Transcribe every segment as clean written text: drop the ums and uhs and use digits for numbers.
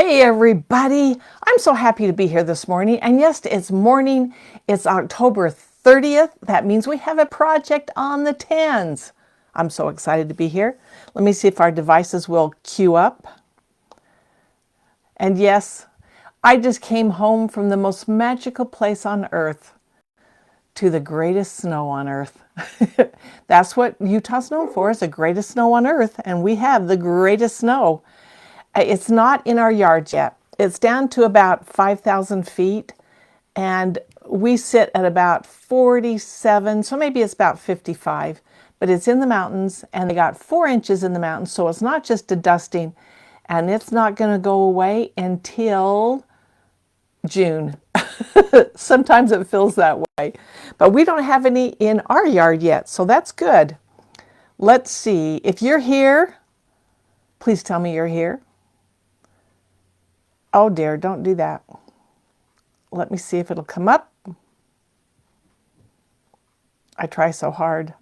Hey everybody, I'm so happy to be here this morning. And yes, it's morning, it's October 30th. That means we have a project on the 10's. I'm so excited to be here. Let me see if our devices will queue up. And yes, I just came home from the most magical place on earth to the greatest snow on earth. That's what Utah's known for, is the greatest snow on earth. And we have the greatest snow. It's not in our yards yet. It's down to about 5,000 feet, and we sit at about 47, so maybe it's about 55, but it's in the mountains, and they got 4 inches in the mountains, so it's not just a dusting, and it's not going to go away until June. Sometimes it feels that way, but we don't have any in our yard yet, so that's good. Let's see. If you're here, please tell me you're here. Oh dear, don't do that. Let me see if it'll come up. I try so hard.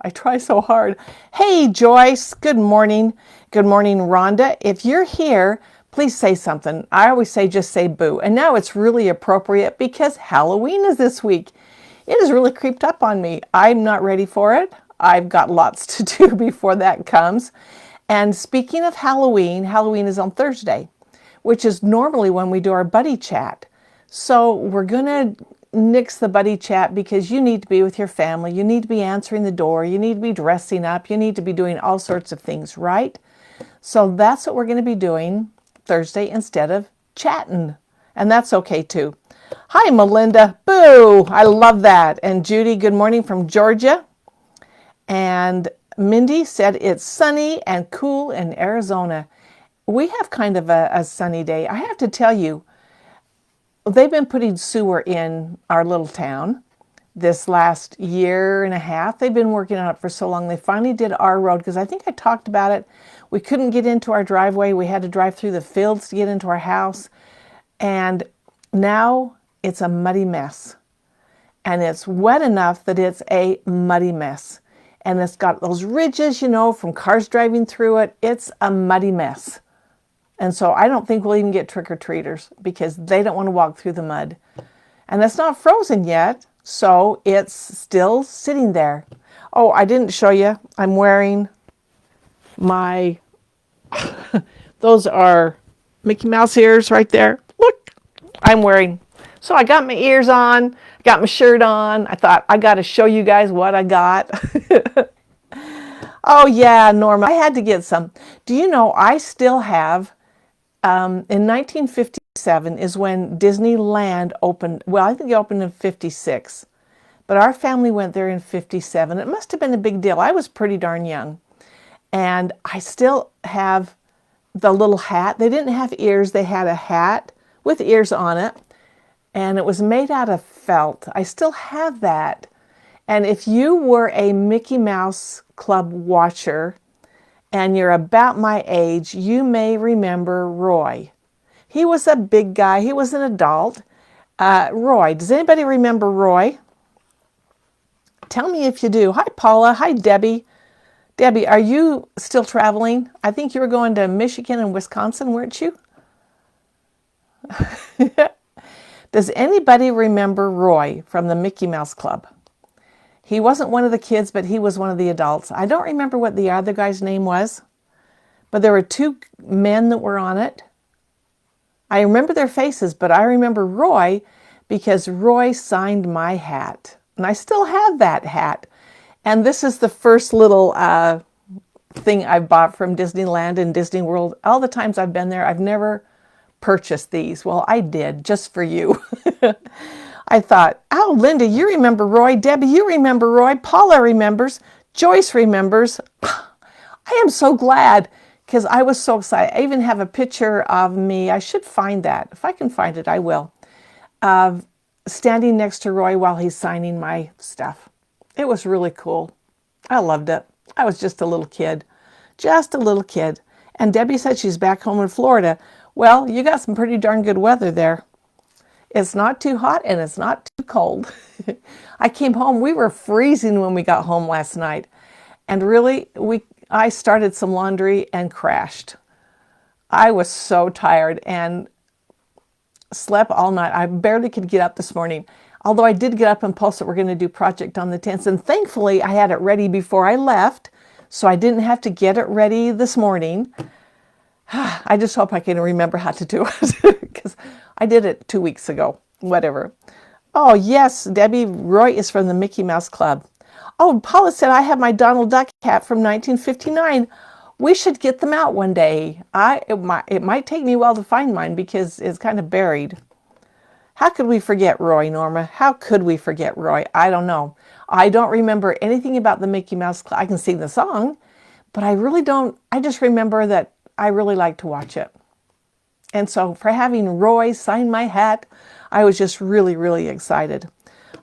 Hey Joyce, good morning. Good morning, Rhonda. If you're here, please say something. I always say just say boo. And now it's really appropriate because Halloween is this week. It has really creeped up on me. I'm not ready for it. I've got lots to do before that comes. And speaking of Halloween, Halloween is on Thursday, which is normally when we do our buddy chat. So we're going to nix the buddy chat because you need to be with your family. You need to be answering the door. You need to be dressing up. You need to be doing all sorts of things, right? So that's what we're going to be doing Thursday instead of chatting. And that's okay too. Hi, Melinda. Boo! I love that. And Judy, good morning from Georgia. And Mindy said it's sunny and cool in Arizona. We have kind of a sunny day. I have to tell you, they've been putting sewer in our little town this last year and a half. They've been working on it for so long. They finally did our road because I think I talked about it. We couldn't get into our driveway. We had to drive through the fields to get into our house. And now it's a muddy mess. And it's wet enough that it's a muddy mess. And it's got those ridges, from cars driving through it. It's a muddy mess. And so I don't think we'll even get trick-or-treaters because they don't want to walk through the mud. And it's not frozen yet, so it's still sitting there. Oh, I didn't show you. I'm wearing my, those are Mickey Mouse ears right there. Look, so I got my ears on, got my shirt on. I thought I got to show you guys what I got. Oh yeah, Norma, I had to get some. Do you know I still have, in 1957 is when Disneyland opened. Well, I think it opened in 56, but our family went there in 57. It must have been a big deal. I was pretty darn young, and I still have the little hat. They didn't have ears. They had a hat with ears on it, and it was made out of felt. I still have that. And if you were a Mickey Mouse Club watcher, and you're about my age, you may remember Roy. He was a big guy. He was an adult. Roy. Does anybody remember Roy? Tell me if you do. Hi, Paula. Hi, Debbie. Debbie, are you still traveling? I think you were going to Michigan and Wisconsin, weren't you? Does anybody remember Roy from the Mickey Mouse Club? He wasn't one of the kids, but he was one of the adults. I don't remember what the other guy's name was, but there were 2 men that were on it. I remember their faces, but I remember Roy because Roy signed my hat. And I still have that hat. And this is the first little thing I bought from Disneyland and Disney World. All the times I've been there, I've never purchased these. Well, I did, just for you. I thought, oh, Linda, you remember Roy. Debbie, you remember Roy. Paula remembers. Joyce remembers. I am so glad because I was so excited. I even have a picture of me. I should find that. If I can find it, I will. Of standing next to Roy while he's signing my stuff. It was really cool. I loved it. I was just a little kid. Just a little kid. And Debbie said she's back home in Florida. Well, you got some pretty darn good weather there. It's not too hot and it's not too cold. I came home. We were freezing when we got home last night. And really, I started some laundry and crashed. I was so tired, and slept all night. I barely could get up this morning. Although I did get up and post that we're going to do project on the 10s. And thankfully, I had it ready before I left, so I didn't have to get it ready this morning. I just hope I can remember how to do it because I did it 2 weeks ago. Whatever. Oh, yes, Debbie, Roy is from the Mickey Mouse Club. Oh, Paula said, I have my Donald Duck hat from 1959. We should get them out one day. It might take me a while to find mine because it's kind of buried. How could we forget Roy, Norma? How could we forget Roy? I don't know. I don't remember anything about the Mickey Mouse Club. I can sing the song, but I really don't. I just remember that I really like to watch it. And so for having Roy sign my hat, I was just really, really excited.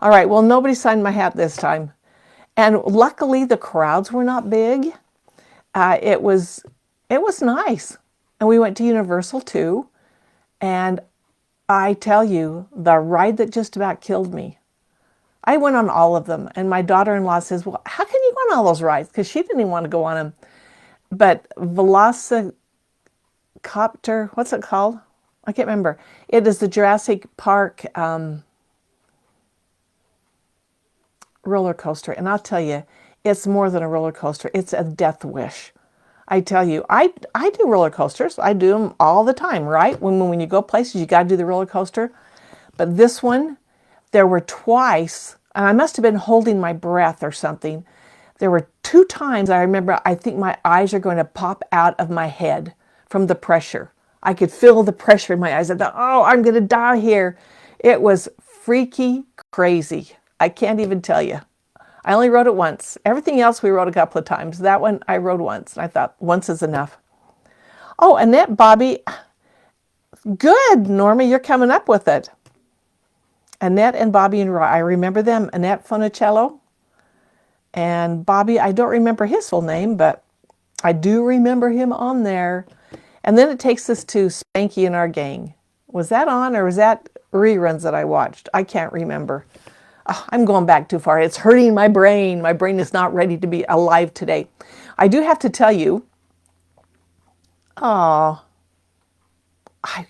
All right, well, nobody signed my hat this time. And luckily, the crowds were not big. It was nice. And we went to Universal too. And I tell you, the ride that just about killed me. I went on all of them. And my daughter-in-law says, well, how can you go on all those rides? Because she didn't even want to go on them. But Velocicopter, what's it called? I can't remember. It is the Jurassic Park roller coaster. And I'll tell you, it's more than a roller coaster. It's a death wish. I tell you, I do roller coasters. I do them all the time, right? When you go places, you got to do the roller coaster. But this one, there were twice, and I must have been holding my breath or something. There were 2 times I remember, I think my eyes are going to pop out of my head from the pressure. I could feel the pressure in my eyes. I thought, oh, I'm going to die here. It was freaky crazy. I can't even tell you. I only rode it once. Everything else we rode a couple of times. That one I rode once. And I thought, once is enough. Oh, Annette, Bobby. Good, Norma, you're coming up with it. Annette and Bobby and Roy. I remember them. Annette Funicello. And Bobby, I don't remember his full name, but I do remember him on there. And then it takes us to Spanky and Our Gang. Was that on or was that reruns that I watched? I can't remember. Oh, I'm going back too far. It's hurting my brain. My brain is not ready to be alive today. I do have to tell you, I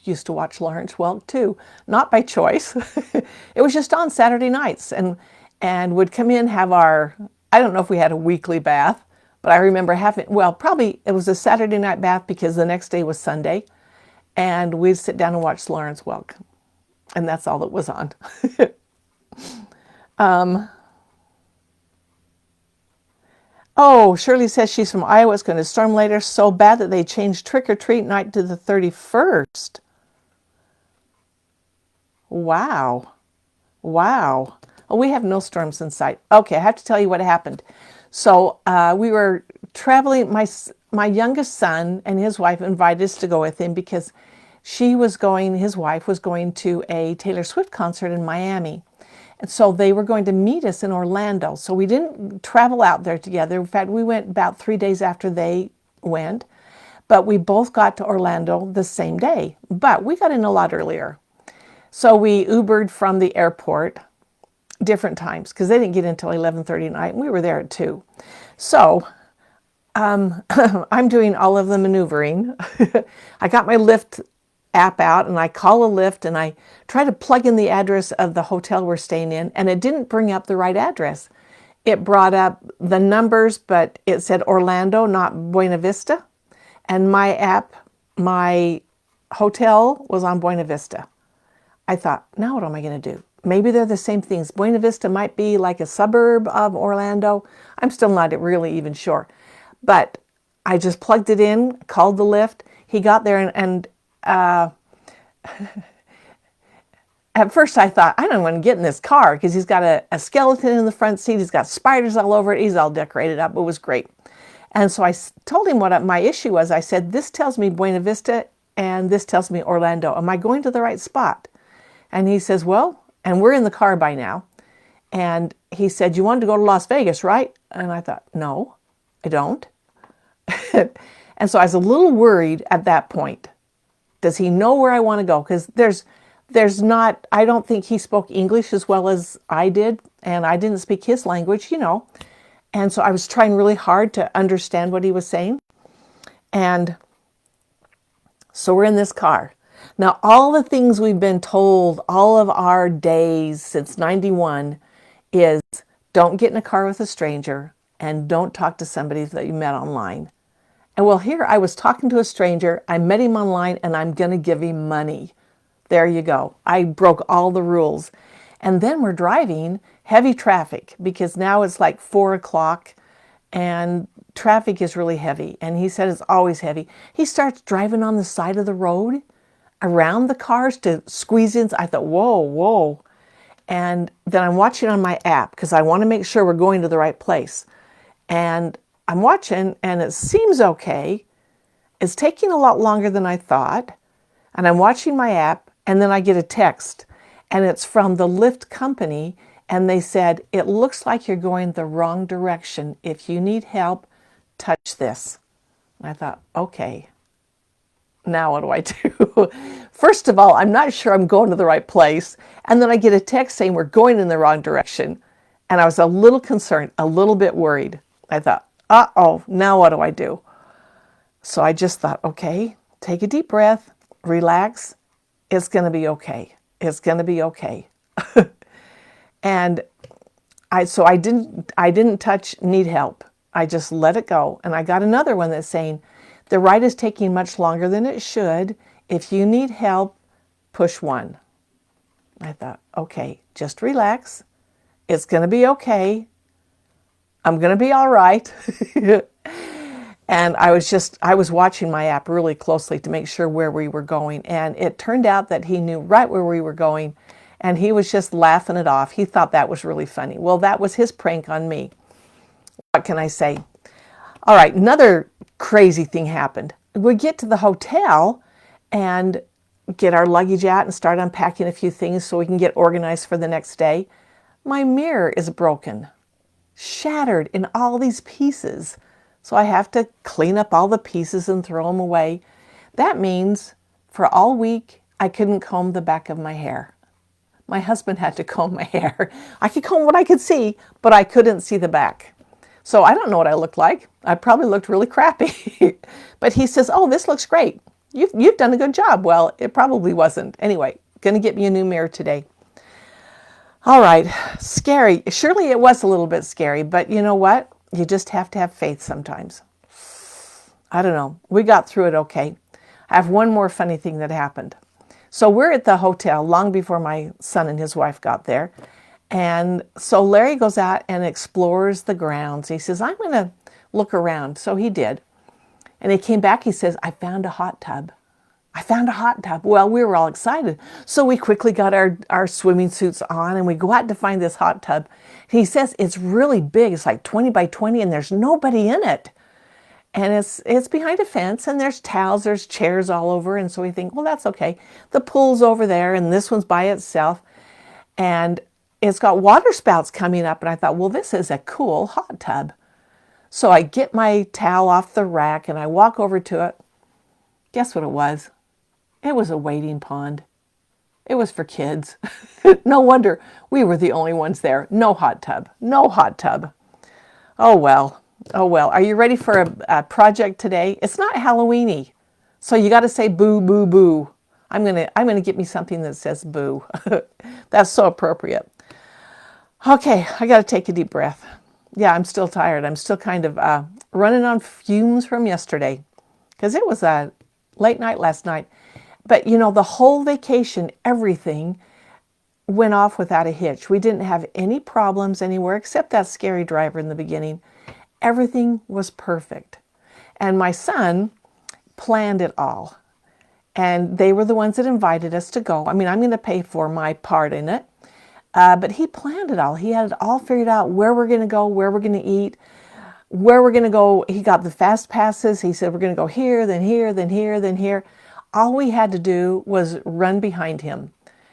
used to watch Lawrence Welk too. Not by choice. It was just on Saturday nights and would come in, have our, I don't know if we had a weekly bath, but I remember having, well, probably it was a Saturday night bath because the next day was Sunday. And we'd sit down and watch Lawrence Welk. And that's all that was on. Oh, Shirley says she's from Iowa. It's going to storm later so bad that they changed trick-or-treat night to the 31st. Wow. Wow. Oh, we have no storms in sight. Okay, I have to tell you what happened. So we were traveling. My youngest son and his wife invited us to go with him because his wife was going to a Taylor Swift concert in Miami. And so they were going to meet us in Orlando. So we didn't travel out there together. In fact, we went about 3 days after they went. But we both got to Orlando the same day. But we got in a lot earlier. So we Ubered from the airport different times because they didn't get in until 11:30 at night. And we were there at 2. So I'm doing all of the maneuvering. I got my Lyft app out and I call a Lyft and I try to plug in the address of the hotel we're staying in, and it didn't bring up the right address. It brought up the numbers, but it said Orlando, not Buena Vista. And my hotel was on Buena Vista. I thought, now what am I going to do? Maybe they're the same things. Buena Vista might be like a suburb of Orlando. I'm still not really even sure. But I just plugged it in, called the Lyft. He got there and at first I thought, I don't want to get in this car because he's got a skeleton in the front seat. He's got spiders all over it. He's all decorated up. It was great. And so I told him what my issue was. I said, this tells me Buena Vista and this tells me Orlando. Am I going to the right spot? And he says, well, and we're in the car by now. And he said, you wanted to go to Las Vegas, right? And I thought, no, I don't. And so I was a little worried at that point. Does he know where I want to go? Because there's not, I don't think he spoke English as well as I did. And I didn't speak his language, And so I was trying really hard to understand what he was saying. And so we're in this car. Now, all the things we've been told all of our days since 91 is don't get in a car with a stranger and don't talk to somebody that you met online. And well, here I was talking to a stranger, I met him online, and I'm going to give him money. There you go. I broke all the rules. And then we're driving heavy traffic because now it's like 4 o'clock and traffic is really heavy. And he said it's always heavy. He starts driving on the side of the road around the cars to squeeze in. I thought, whoa, whoa. And then I'm watching on my app because I want to make sure we're going to the right place. And I'm watching and it seems okay. It's taking a lot longer than I thought. And I'm watching my app and then I get a text and it's from the Lyft company. And they said, it looks like you're going the wrong direction. If you need help, touch this. And I thought, okay, now what do I do? First of all, I'm not sure I'm going to the right place. And then I get a text saying we're going in the wrong direction. And I was a little concerned, a little bit worried. I thought, uh-oh, now what do I do? So I just thought, okay, take a deep breath, relax. It's going to be okay. It's going to be okay. And I didn't touch need help. I just let it go. And I got another one that's saying, the ride is taking much longer than it should. If you need help, push 1. I thought, okay, just relax. It's going to be okay. I'm going to be all right. And I was watching my app really closely to make sure where we were going. And it turned out that he knew right where we were going. And he was just laughing it off. He thought that was really funny. Well, that was his prank on me. What can I say? All right, another crazy thing happened. We get to the hotel and get our luggage out and start unpacking a few things so we can get organized for the next day. My mirror is broken, shattered in all these pieces. So I have to clean up all the pieces and throw them away. That means for all week, I couldn't comb the back of my hair. My husband had to comb my hair. I could comb what I could see, but I couldn't see the back. So I don't know what I looked like. I probably looked really crappy. But he says, oh, this looks great. You've done a good job. Well, it probably wasn't. Anyway, going to get me a new mirror today. All right, scary. Surely it was a little bit scary, but you know what? You just have to have faith sometimes. I don't know. We got through it okay. I have one more funny thing that happened. So we're at the hotel long before my son and his wife got there. And so Larry goes out and explores the grounds. He says, I'm going to look around. So he did. And he came back. He says, I found a hot tub. I found a hot tub. Well, we were all excited. So we quickly got our swimming suits on and we go out to find this hot tub. He says it's really big. It's like 20 by 20 and there's nobody in it. And it's behind a fence and there's towels, there's chairs all over. And so we think, well, that's okay. The pool's over there and this one's by itself. And it's got water spouts coming up. And I thought, well, this is a cool hot tub. So I get my towel off the rack and I walk over to it. Guess what it was? It was a wading pond. It was for kids. No wonder we were the only ones there. No hot tub. No hot tub. Oh, well. Oh, well. Are you ready for a project today? It's not Halloween-y. So you got to say boo, boo, boo. I'm gonna get me something that says boo. That's so appropriate. Okay, I got to take a deep breath. Yeah, I'm still tired. I'm still kind of running on fumes from yesterday because it was a late night last night. But, you know, the whole vacation, everything went off without a hitch. We didn't have any problems anywhere except that scary driver in the beginning. Everything was perfect. And my son planned it all. And they were the ones that invited us to go. I mean, I'm going to pay for my part in it. But he planned it all. He had it all figured out where we're going to go, where we're going to eat, where we're going to go. He got the fast passes. He said, we're going to go here, then here, then here, then here. All we had to do was run behind him.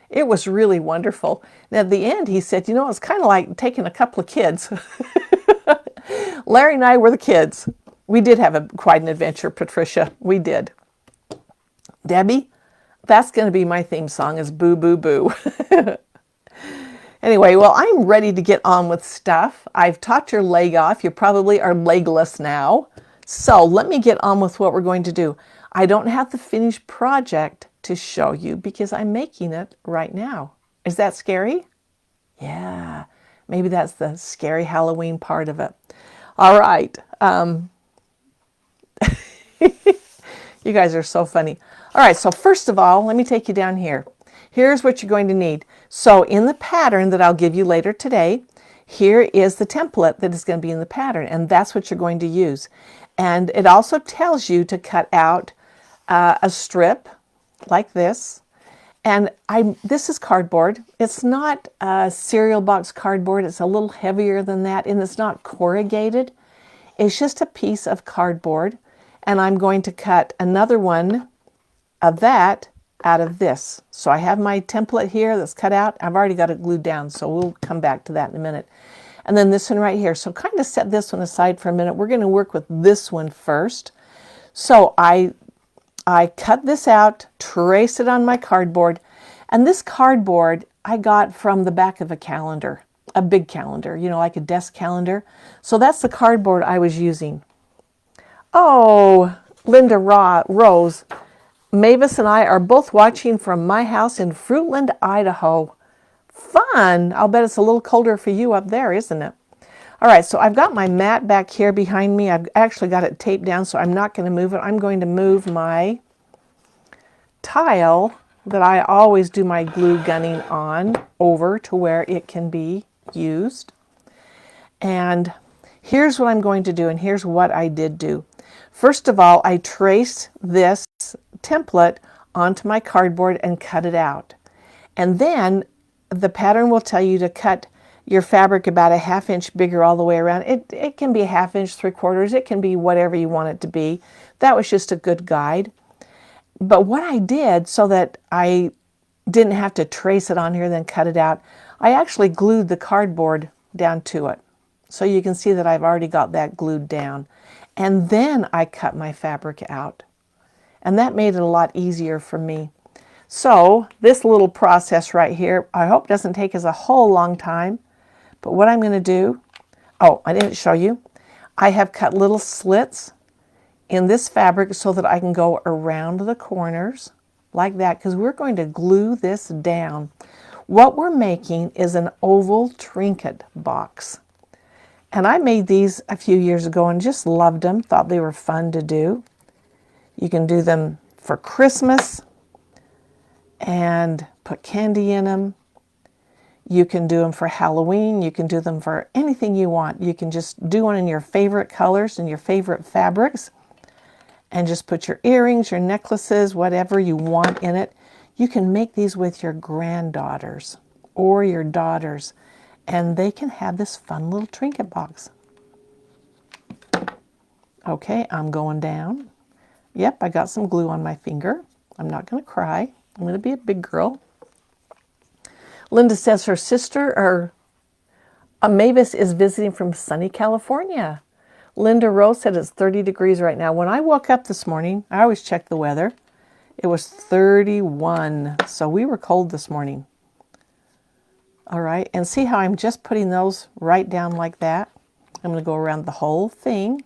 It was really wonderful. And at the end, he said, you know, it's kind of like taking a couple of kids. Larry and I were the kids. We did have quite an adventure, Patricia. We did. Debbie, that's going to be my theme song is Boo, Boo, Boo. Anyway, well, I'm ready to get on with stuff. I've taught your leg off. You probably are legless now. So let me get on with what we're going to do. I don't have the finished project to show you because I'm making it right now. Is that scary? Yeah, maybe that's the scary Halloween part of it. All right. You guys are so funny. All right, so first of all, let me take you down here. Here's what you're going to need. So in the pattern that I'll give you later today, here is the template that is going to be in the pattern, and that's what you're going to use. And it also tells you to cut out a strip like this. And this is cardboard. It's not a cereal box cardboard. It's a little heavier than that, and it's not corrugated. It's just a piece of cardboard. And I'm going to cut another one of that out of this. So I have my template here that's cut out. I've already got it glued down, so we'll come back to that in a minute. And then this one right here. So kind of set this one aside for a minute. We're going to work with this one first. So I cut this out, trace it on my cardboard, and this cardboard I got from the back of a calendar, a big calendar, you know, like a desk calendar. So that's the cardboard I was using. Oh, Linda Rose, Mavis and I are both watching from my house in Fruitland, Idaho. Fun! I'll bet it's a little colder for you up there, isn't it? All right, so I've got my mat back here behind me. I've actually got it taped down, so I'm not going to move it. I'm going to move my tile that I always do my glue gunning on over to where it can be used. And here's what I'm going to do, and here's what I did do. First of all, I traced this template onto my cardboard and cut it out. And then the pattern will tell you to cut your fabric about a 1/2 inch bigger all the way around. It can be a 1/2 inch, 3/4. It can be whatever you want it to be. That was just a good guide. But what I did so that I didn't have to trace it on here, then cut it out, I actually glued the cardboard down to it. So you can see that I've already got that glued down. And then I cut my fabric out. And that made it a lot easier for me. So this little process right here, I hope doesn't take us a whole long time. But what I'm going to do, oh, I didn't show you. I have cut little slits in this fabric so that I can go around the corners like that, because we're going to glue this down. What we're making is an oval trinket box. And I made these a few years ago and just loved them, thought they were fun to do. You can do them for Christmas and put candy in them. You can do them for Halloween. You can do them for anything you want. You can just do one in your favorite colors and your favorite fabrics and just put your earrings, your necklaces, whatever you want in it. You can make these with your granddaughters or your daughters, and they can have this fun little trinket box. Okay, I'm going down. Yep, I got some glue on my finger. I'm not going to cry. I'm going to be a big girl. Linda says her sister, or Mavis, is visiting from sunny California. Linda Rose said it's 30 degrees right now. When I woke up this morning, I always check the weather. It was 31, so we were cold this morning. All right, and see how I'm just putting those right down like that? I'm going to go around the whole thing.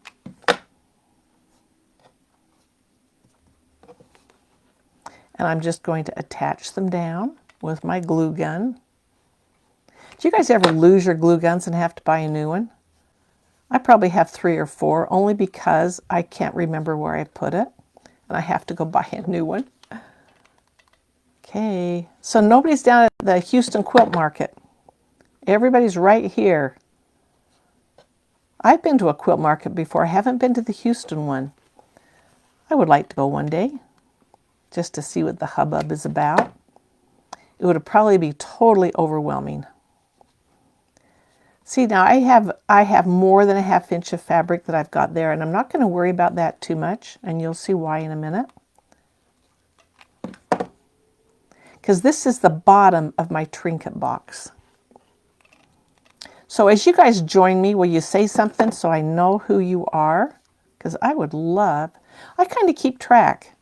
And I'm just going to attach them down with my glue gun. Do you guys ever lose your glue guns and have to buy a new one? I probably have 3 or 4, only because I can't remember where I put it, and I have to go buy a new one. Okay, so nobody's down at the Houston Quilt Market. Everybody's right here. I've been to a quilt market before. I haven't been to the Houston one. I would like to go one day, just to see what the hubbub is about. It would probably be totally overwhelming. See, now I have more than a 1/2 inch of fabric that I've got there, and I'm not going to worry about that too much, and you'll see why in a minute. Because this is the bottom of my trinket box. So as you guys join me, will you say something so I know who you are? Because I would love, I kind of keep track.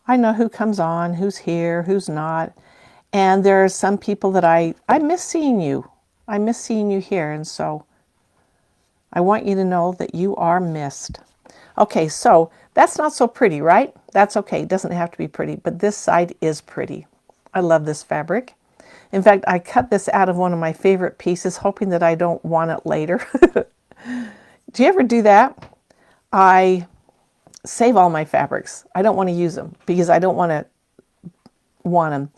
I know who comes on, who's here, who's not. And there are some people that I miss seeing you. I miss seeing you here, and so I want you to know that you are missed. Okay, so That's not so pretty, right? That's okay. It doesn't have to be pretty, but this side is pretty. I love this fabric. In fact, I cut this out of one of my favorite pieces, hoping that I don't want it later. Do you ever do that? I save all my fabrics. I don't want to use them because I don't want them.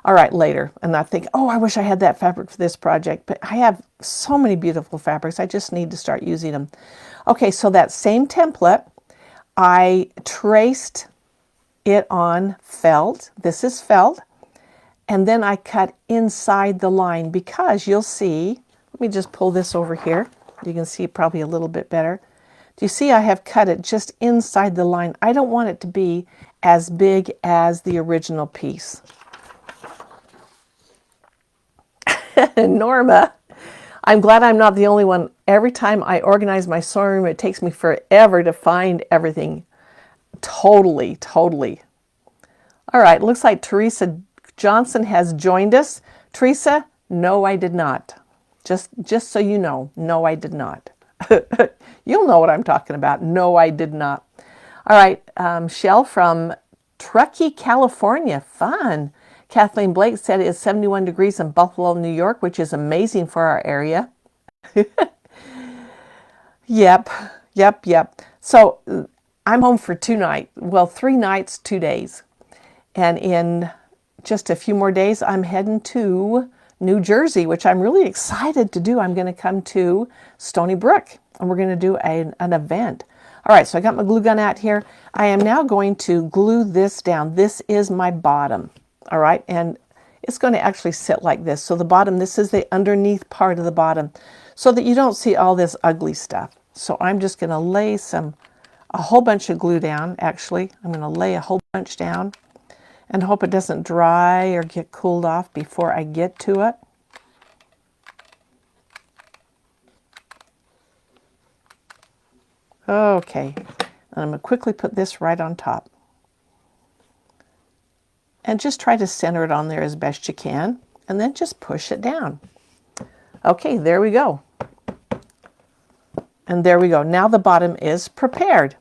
All right, later. And I think, oh, I wish I had that fabric for this project. But I have so many beautiful fabrics. I just need to start using them. Okay, so that same template, I traced it on felt. This is felt. And then I cut inside the line because you'll see, let me just pull this over here. You can see probably a little bit better. Do you see I have cut it just inside the line? I don't want it to be as big as the original piece. Norma, I'm glad I'm not the only one. Every time I organize my sewing room, it takes me forever to find everything. Totally, totally. All right, looks like Teresa Johnson has joined us. Teresa, no, I did not. Just so you know, no, I did not. You'll know what I'm talking about. No, I did not. All right, Shell from Truckee, California. Fun. Kathleen Blake said it's 71 degrees in Buffalo, New York, which is amazing for our area. Yep. So I'm home for 2 nights. Well, 3 nights, 2 days. And in just a few more days, I'm heading to New Jersey, which I'm really excited to do. I'm going to come to Stony Brook, and we're going to do an event. All right, so I got my glue gun out here. I am now going to glue this down. This is my bottom, all right? And it's going to actually sit like this. So the bottom, this is the underneath part of the bottom, so that you don't see all this ugly stuff. So I'm just going to lay a whole bunch of glue down, actually. I'm going to lay a whole bunch down and hope it doesn't dry or get cooled off before I get to it. Okay, and I'm going to quickly put this right on top. And just try to center it on there as best you can, and then just push it down. Okay, there we go. And there we go. Now the bottom is prepared.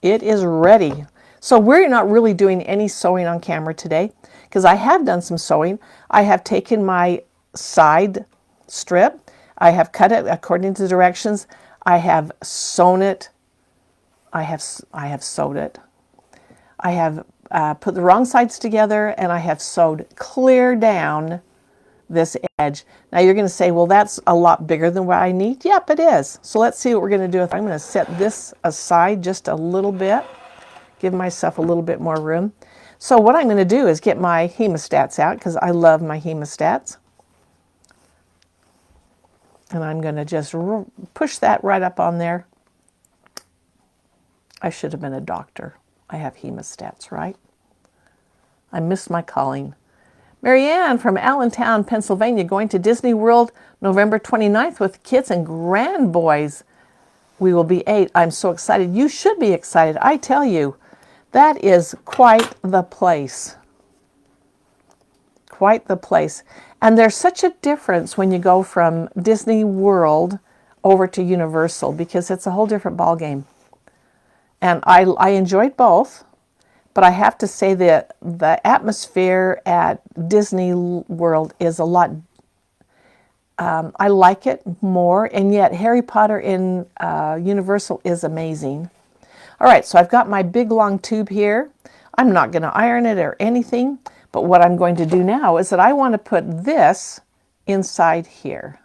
It is ready. So we're not really doing any sewing on camera today because I have done some sewing. I have taken my side strip. I have cut it according to the directions. I have sewn it. I have sewed it. I have put the wrong sides together, and I have sewed clear down this edge. Now you're going to say, well, that's a lot bigger than what I need. Yep, it is. So let's see what we're going to do. I'm going to set this aside just a little bit. Give myself a little bit more room. So what I'm going to do is get my hemostats out because I love my hemostats. And I'm going to just push that right up on there. I should have been a doctor. I have hemostats, right? I missed my calling. Marianne from Allentown, Pennsylvania, going to Disney World November 29th with kids and grandboys. We will be 8. I'm so excited. You should be excited. I tell you, that is quite the place. Quite the place. And there's such a difference when you go from Disney World over to Universal because it's a whole different ballgame. And I enjoyed both, but I have to say that the atmosphere at Disney World is a lot, I like it more, and yet Harry Potter in Universal is amazing. All right, so I've got my big long tube here. I'm not going to iron it or anything, but what I'm going to do now is that I want to put this inside here.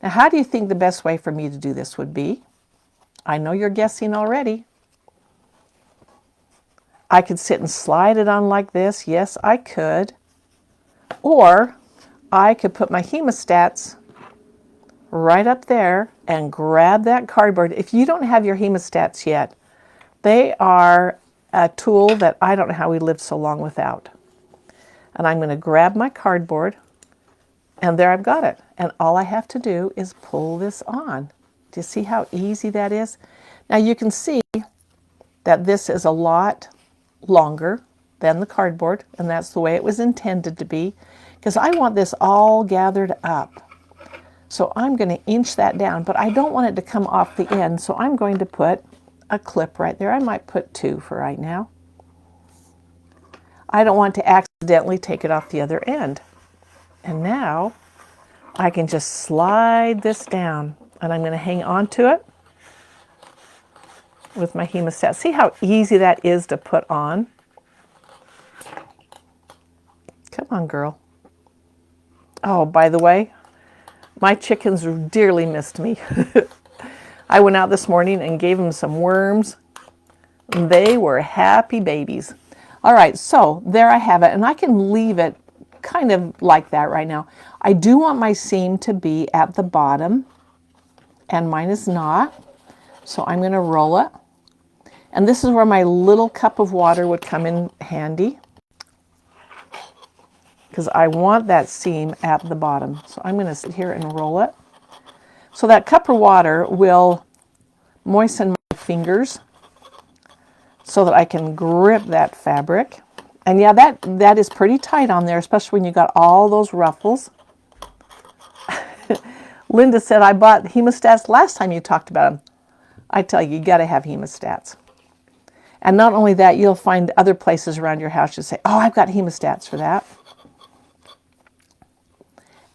Now, how do you think the best way for me to do this would be? I know you're guessing already. I could sit and slide it on like this. Yes, I could. Or I could put my hemostats right up there and grab that cardboard. If you don't have your hemostats yet, they are a tool that I don't know how we lived so long without. And I'm going to grab my cardboard, and there I've got it. And all I have to do is pull this on. Do you see how easy that is? Now you can see that this is a lot longer than the cardboard, and that's the way it was intended to be, because I want this all gathered up. So I'm going to inch that down, but I don't want it to come off the end, so I'm going to put a clip right there. I might put 2 for right now. I don't want to accidentally take it off the other end. And now I can just slide this down, and I'm going to hang on to it with my hemostat. See how easy that is to put on? Come on, girl. Oh, by the way, my chickens dearly missed me. I went out this morning and gave them some worms. They were happy babies. All right, so there I have it, and I can leave it kind of like that right now. I do want my seam to be at the bottom, and mine is not, so I'm going to roll it. And this is where my little cup of water would come in handy, because I want that seam at the bottom. So I'm going to sit here and roll it. So that cup of water will moisten my fingers so that I can grip that fabric. And yeah, that is pretty tight on there, especially when you got all those ruffles. Linda said, I bought hemostats last time you talked about them. I tell you, you got to have hemostats. And not only that, you'll find other places around your house that say, oh, I've got hemostats for that.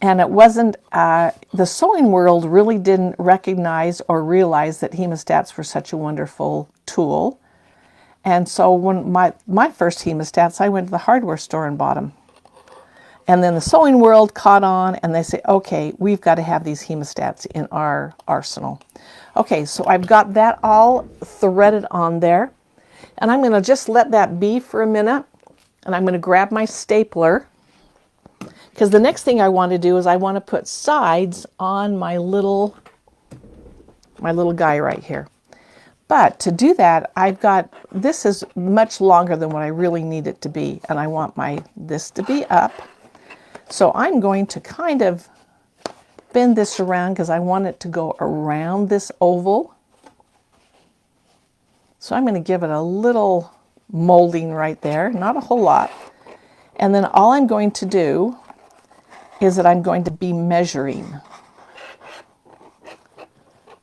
And it wasn't, the sewing world really didn't recognize or realize that hemostats were such a wonderful tool. And so when my first hemostats, I went to the hardware store and bought them. And then the sewing world caught on, and they say, okay, we've got to have these hemostats in our arsenal. Okay, so I've got that all threaded on there. And I'm going to just let that be for a minute. And I'm going to grab my stapler, because the next thing I want to do is I want to put sides on my little guy right here. But to do that, this is much longer than what I really need it to be, and I want this to be up. So I'm going to kind of bend this around because I want it to go around this oval. So I'm going to give it a little molding right there, not a whole lot. And then all I'm going to do is that I'm going to be measuring.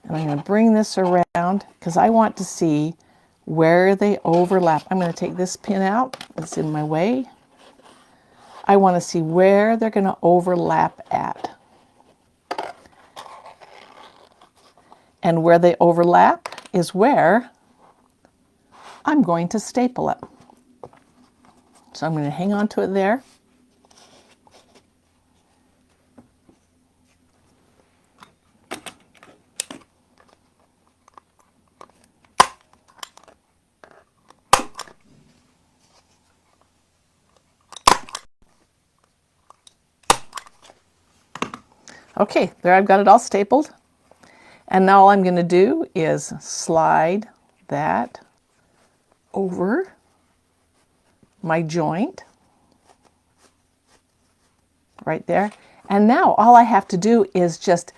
And I'm going to bring this around because I want to see where they overlap. I'm going to take this pin out. It's in my way. I want to see where they're going to overlap at. And where they overlap is where I'm going to staple it. So I'm going to hang on to it there. Okay, there I've got it all stapled. And now all I'm going to do is slide that over my joint right there. And now all I have to do is just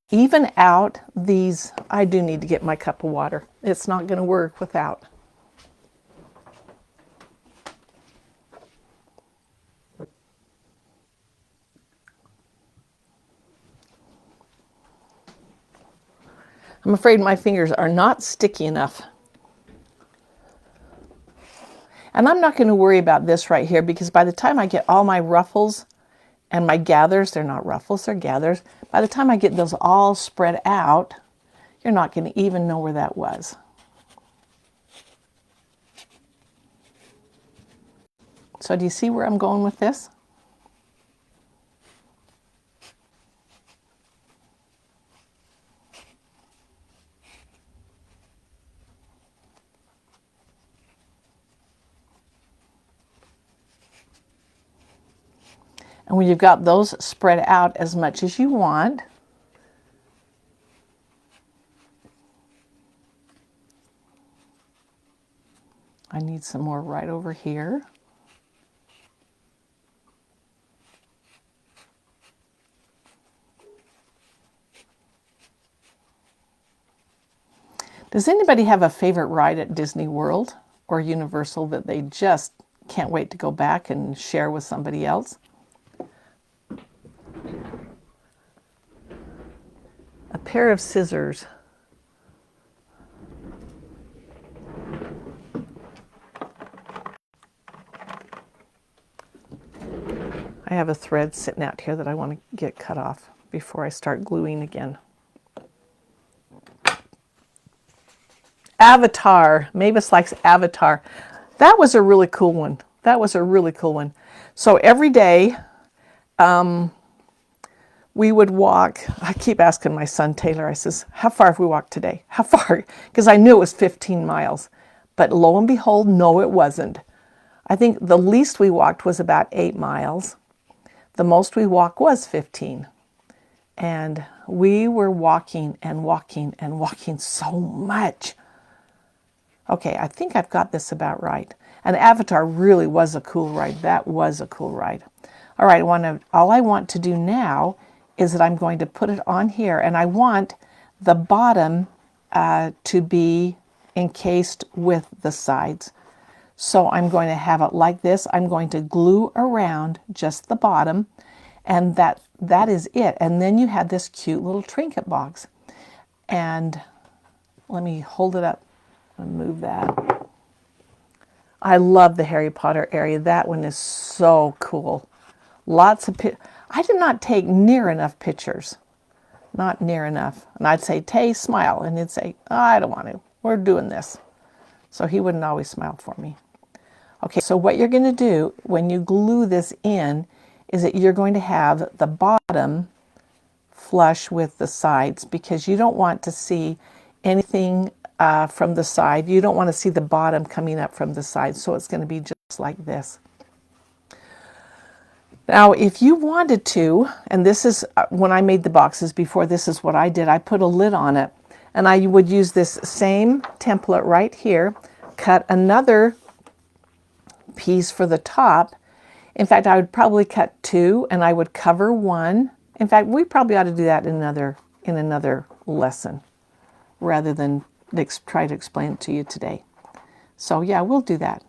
even out these. I do need to get my cup of water. It's not going to work without. I'm afraid my fingers are not sticky enough. And I'm not going to worry about this right here, because by the time I get all my ruffles and my gathers, they're not ruffles, they're gathers. By the time I get those all spread out, you're not going to even know where that was. So do you see where I'm going with this? And when you've got those spread out as much as you want, I need some more right over here. Does anybody have a favorite ride at Disney World or Universal that they just can't wait to go back and share with somebody else? A pair of scissors. I have a thread sitting out here that I want to get cut off before I start gluing again. Avatar. Mavis likes Avatar. That was a really cool one. That was a really cool one. So every day we would walk. I keep asking my son Taylor, I says, how far have we walked today? How far? Because I knew it was 15 miles. But lo and behold, no, it wasn't. I think the least we walked was about 8 miles. The most we walked was 15. And we were walking and walking and walking so much. Okay, I think I've got this about right. And Avatar really was a cool ride. That was a cool ride. All right, all I want to do now is that I'm going to put it on here, and I want the bottom to be encased with the sides. So I'm going to have it like this. I'm going to glue around just the bottom, and that is it. And then you have this cute little trinket box. And let me hold it up and move that. I love the Harry Potter area. That one is so cool. Lots of I did not take near enough pictures. Not near enough. And I'd say, Tay, smile. And he'd say, oh, I don't want to. We're doing this. So he wouldn't always smile for me. Okay, so what you're going to do when you glue this in is that you're going to have the bottom flush with the sides, because you don't want to see anything from the side. You don't want to see the bottom coming up from the side. So it's going to be just like this. Now, if you wanted to, and this is when I made the boxes before, this is what I did. I put a lid on it, and I would use this same template right here, cut another piece for the top. In fact, I would probably cut 2, and I would cover 1. In fact, we probably ought to do that in another lesson, rather than try to explain it to you today. So yeah, we'll do that.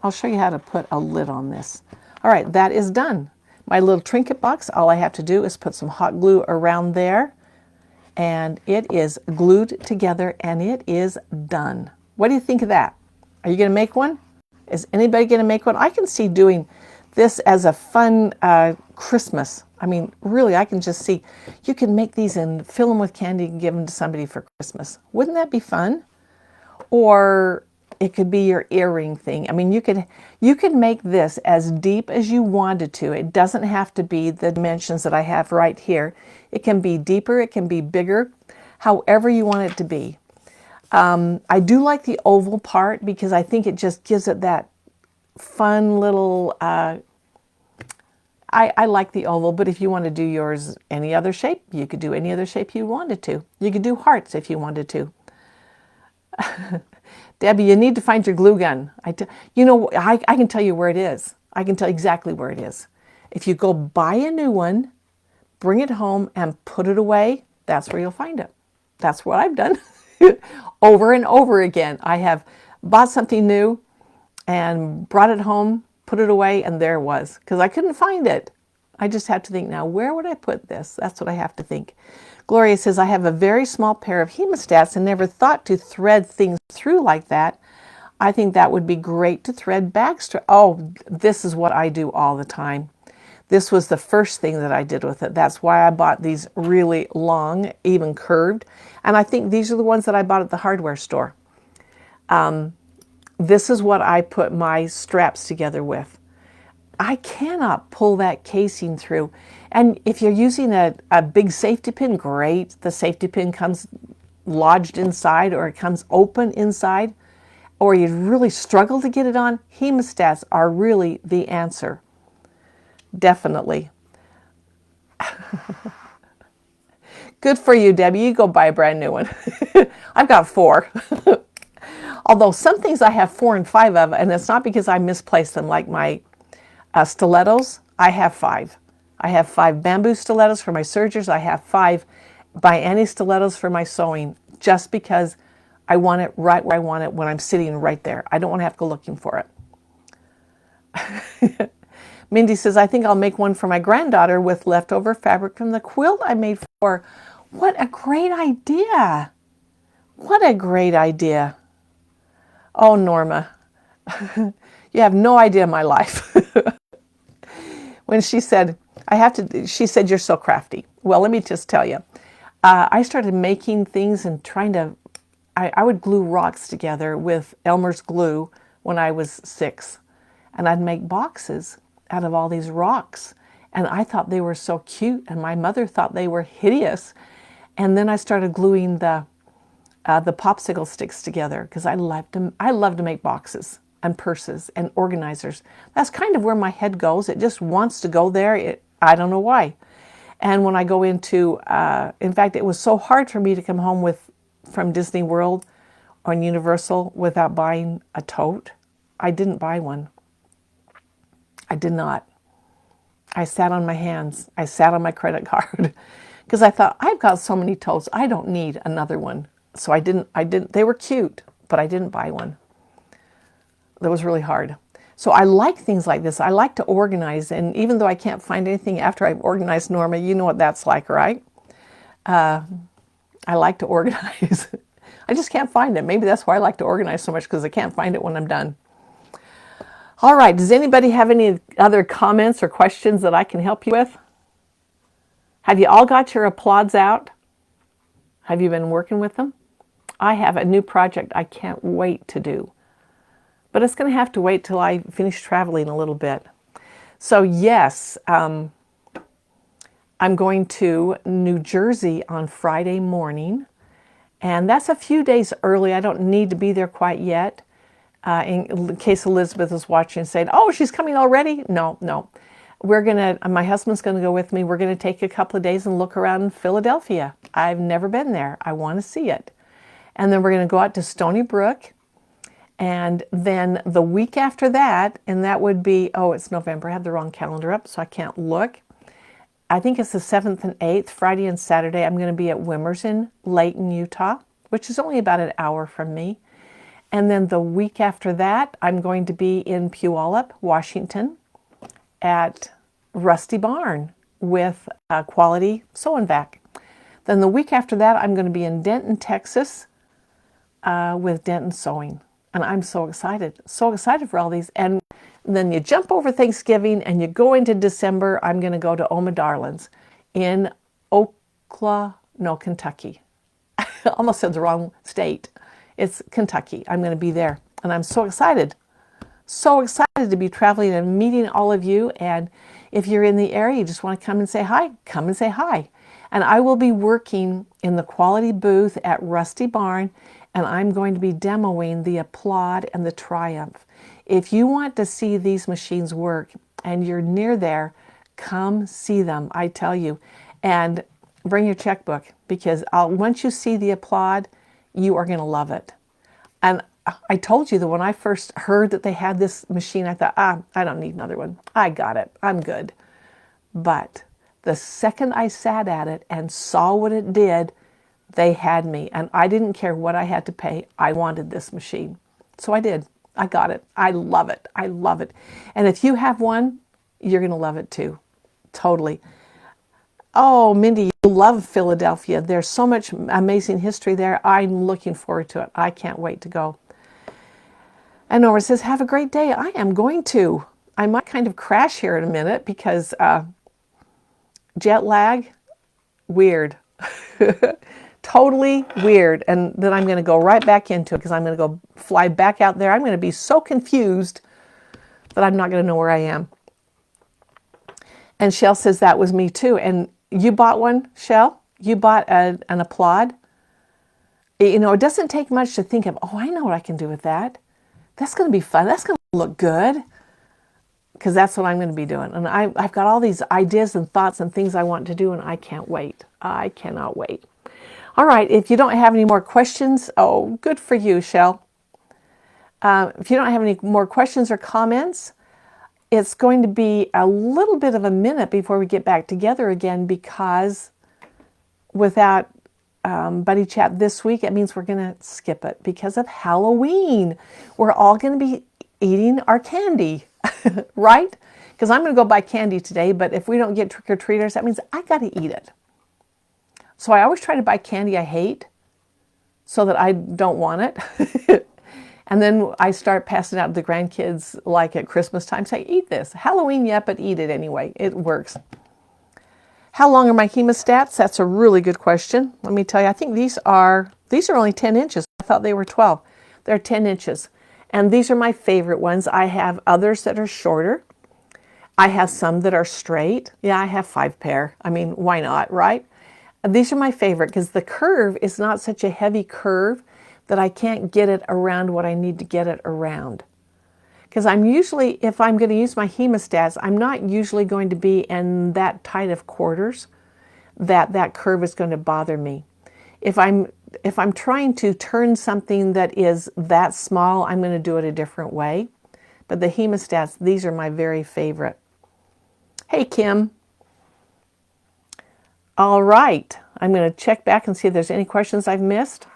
I'll show you how to put a lid on this. All right, that is done. My little trinket box, all I have to do is put some hot glue around there, and it is glued together, and it is done. What do you think of that? Are you going to make one? Is anybody going to make one? I can see doing this as a fun Christmas. I mean, really, I can just see you can make these and fill them with candy and give them to somebody for Christmas. Wouldn't that be fun? Or it could be your earring thing. I mean, you could make this as deep as you wanted to. It doesn't have to be the dimensions that I have right here. It can be deeper, it can be bigger, however you want it to be. I do like the oval part because I think it just gives it that fun little, I like the oval, but if you want to do yours any other shape, you could do any other shape you wanted to. You could do hearts if you wanted to. Debbie, you need to find your glue gun. I can tell you where it is. I can tell you exactly where it is. If you go buy a new one, bring it home and put it away, that's where you'll find it. That's what I've done over and over again. I have bought something new and brought it home, put it away, and there it was, because I couldn't find it. I just have to think, now, where would I put this? That's what I have to think. Gloria says, I have a very small pair of hemostats and never thought to thread things through like that. I think that would be great to thread bag straps. Oh, this is what I do all the time. This was the first thing that I did with it. That's why I bought these really long, even curved. And I think these are the ones that I bought at the hardware store. This is what I put my straps together with. I cannot pull that casing through. And if you're using a big safety pin, great. The safety pin comes lodged inside, or it comes open inside, or you really struggle to get it on. Hemostats are really the answer. Definitely. Good for you, Debbie. You go buy a brand new one. I've got 4. Although some things I have 4 and 5 of, and it's not because I misplaced them, like my stilettos. I have 5. I have 5 bamboo stilettos for my sergers. I have 5 by any stilettos for my sewing, just because I want it right where I want it when I'm sitting right there. I don't want to have to go looking for it. Mindy says, I think I'll make one for my granddaughter with leftover fabric from the quilt I made for her. What a great idea. What a great idea. Oh, Norma, you have no idea my life. when she said, she said, "You're so crafty." Well, let me just tell you, I started making things and trying to, I would glue rocks together with Elmer's glue when I was 6. And I'd make boxes out of all these rocks. And I thought they were so cute, and my mother thought they were hideous. And then I started gluing the popsicle sticks together because I love to make boxes and purses and organizers. That's kind of where my head goes. It just wants to go there. I don't know why. And when I go into, in fact, it was so hard for me to come home from Disney World or Universal without buying a tote. I didn't buy one. I did not. I sat on my hands. I sat on my credit card because I thought, I've got so many totes. I don't need another one. So I didn't, they were cute, but I didn't buy one. That was really hard. So I like things like this. I like to organize. And even though I can't find anything after I've organized, Norma, you know what that's like, right? I like to organize. I just can't find it. Maybe that's why I like to organize so much, because I can't find it when I'm done. All right. Does anybody have any other comments or questions that I can help you with? Have you all got your applauds out? Have you been working with them? I have a new project I can't wait to do. But it's going to have to wait till I finish traveling a little bit. So yes, I'm going to New Jersey on Friday morning. And that's a few days early. I don't need to be there quite yet. In case Elizabeth is watching and saying, "Oh, she's coming already." No. My husband's going to go with me. We're going to take a couple of days and look around Philadelphia. I've never been there. I want to see it. And then we're going to go out to Stony Brook. And then the week after that, and that would be, it's November. I have the wrong calendar up, so I can't look. I think it's the 7th and 8th, Friday and Saturday. I'm going to be at Wimerson, Layton, Utah, which is only about an hour from me. And then the week after that, I'm going to be in Puyallup, Washington, at Rusty Barn with Quality Sew and Vac. Then the week after that, I'm going to be in Denton, Texas, with Denton Sewing. And I'm so excited for all these. And then you jump over Thanksgiving and you go into December. I'm going to go to Oma Darlings in Kentucky. I almost said the wrong state. It's Kentucky. I'm going to be there. And I'm so excited. So excited to be traveling and meeting all of you. And if you're in the area, you just want to come and say hi, come and say hi. And I will be working in the quality booth at Rusty Barn, and I'm going to be demoing the Applaud and the Triumph. If you want to see these machines work and you're near there, come see them, I tell you. And bring your checkbook, because once you see the Applaud, you are going to love it. And I told you that when I first heard that they had this machine, I thought, I don't need another one. I got it. I'm good. But the second I sat at it and saw what it did, they had me. And I didn't care what I had to pay. I wanted this machine. So I did. I got it. I love it. I love it. And if you have one, you're going to love it too. Totally. Oh, Mindy, you love Philadelphia. There's so much amazing history there. I'm looking forward to it. I can't wait to go. And Nora says, have a great day. I am going to. I might kind of crash here in a minute because jet lag, weird. Totally weird. And then I'm going to go right back into it because I'm going to go fly back out there. I'm going to be so confused that I'm not going to know where I am. And Shell says that was me too. And you bought one, Shell? You bought an Applaud? You know, it doesn't take much to think of, I know what I can do with that. That's going to be fun. That's going to look good. Because that's what I'm going to be doing. And I've got all these ideas and thoughts and things I want to do, and I can't wait. I cannot wait. All right, if you don't have any more questions, good for you, Shell. If you don't have any more questions or comments, it's going to be a little bit of a minute before we get back together again, because without Buddy Chat this week, it means we're going to skip it because of Halloween. We're all going to be eating our candy, right? Because I'm going to go buy candy today, but if we don't get trick-or-treaters, that means I got to eat it. So I always try to buy candy I hate so that I don't want it. And then I start passing out to the grandkids like at Christmas time, say, eat this. Halloween yet, but eat it anyway. It works. How long are my hemostats? That's a really good question. Let me tell you, I think these are only 10 inches. I thought they were 12. They're 10 inches. And these are my favorite ones. I have others that are shorter. I have some that are straight. Yeah, I have 5 pair. I mean, why not, right? These are my favorite because the curve is not such a heavy curve that I can't get it around what I need to get it around. Because I'm usually, if I'm going to use my hemostats, I'm not usually going to be in that tight of quarters that curve is going to bother me. If I'm trying to turn something that is that small, I'm going to do it a different way. But the hemostats, these are my very favorite. Hey, Kim. All right. I'm going to check back and see if there's any questions I've missed.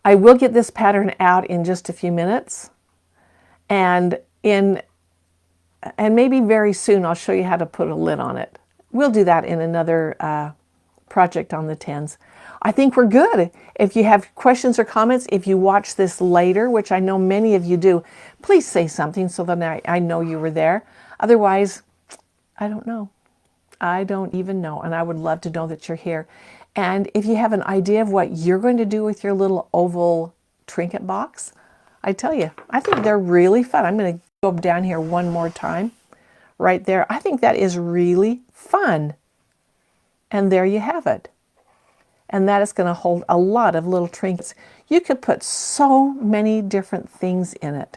I will get this pattern out in just a few minutes. And maybe very soon I'll show you how to put a lid on it. We'll do that in another project on the 10s. I think we're good. If you have questions or comments, if you watch this later, which I know many of you do, please say something so that I know you were there. Otherwise, I don't know. I don't even know. And I would love to know that you're here. And if you have an idea of what you're going to do with your little oval trinket box, I tell you, I think they're really fun. I'm going to go down here one more time. Right there. I think that is really fun. And there you have it. And that is going to hold a lot of little trinkets. You could put so many different things in it.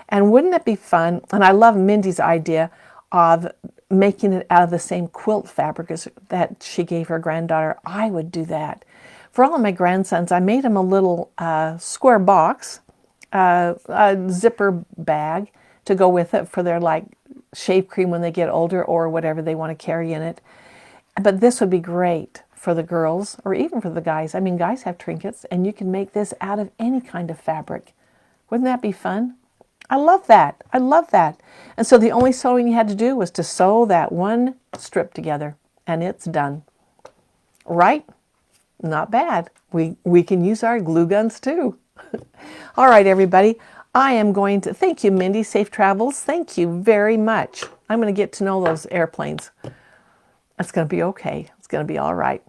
And wouldn't it be fun? And I love Mindy's idea of making it out of the same quilt fabric as that she gave her granddaughter. I would do that. For all of my grandsons, I made them a little square box, a zipper bag to go with it for their like shave cream when they get older or whatever they want to carry in it. But this would be great for the girls or even for the guys. I mean, guys have trinkets and you can make this out of any kind of fabric. Wouldn't that be fun? I love that. I love that. And so the only sewing you had to do was to sew that one strip together and it's done. Right? Not bad. We can use our glue guns too. All right, everybody. I am going to thank you, Mindy. Safe travels. Thank you very much. I'm going to get to know those airplanes. That's going to be okay. It's going to be all right.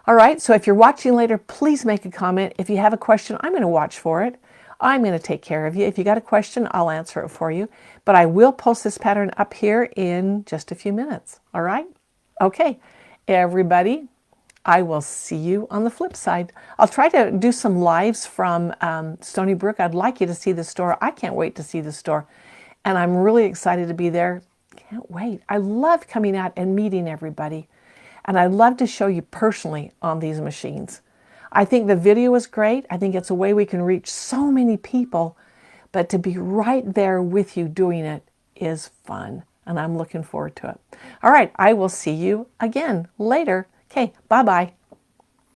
All right. So if you're watching later, please make a comment. If you have a question, I'm going to watch for it. I'm going to take care of you. If you got a question, I'll answer it for you. But I will post this pattern up here in just a few minutes. All right? Okay. Everybody, I will see you on the flip side. I'll try to do some lives from Stony Brook. I'd like you to see the store. I can't wait to see the store. And I'm really excited to be there. Can't wait. I love coming out and meeting everybody. And I love to show you personally on these machines. I think the video is great. I think it's a way we can reach so many people. But to be right there with you doing it is fun. And I'm looking forward to it. All right. I will see you again later. Okay. Bye-bye.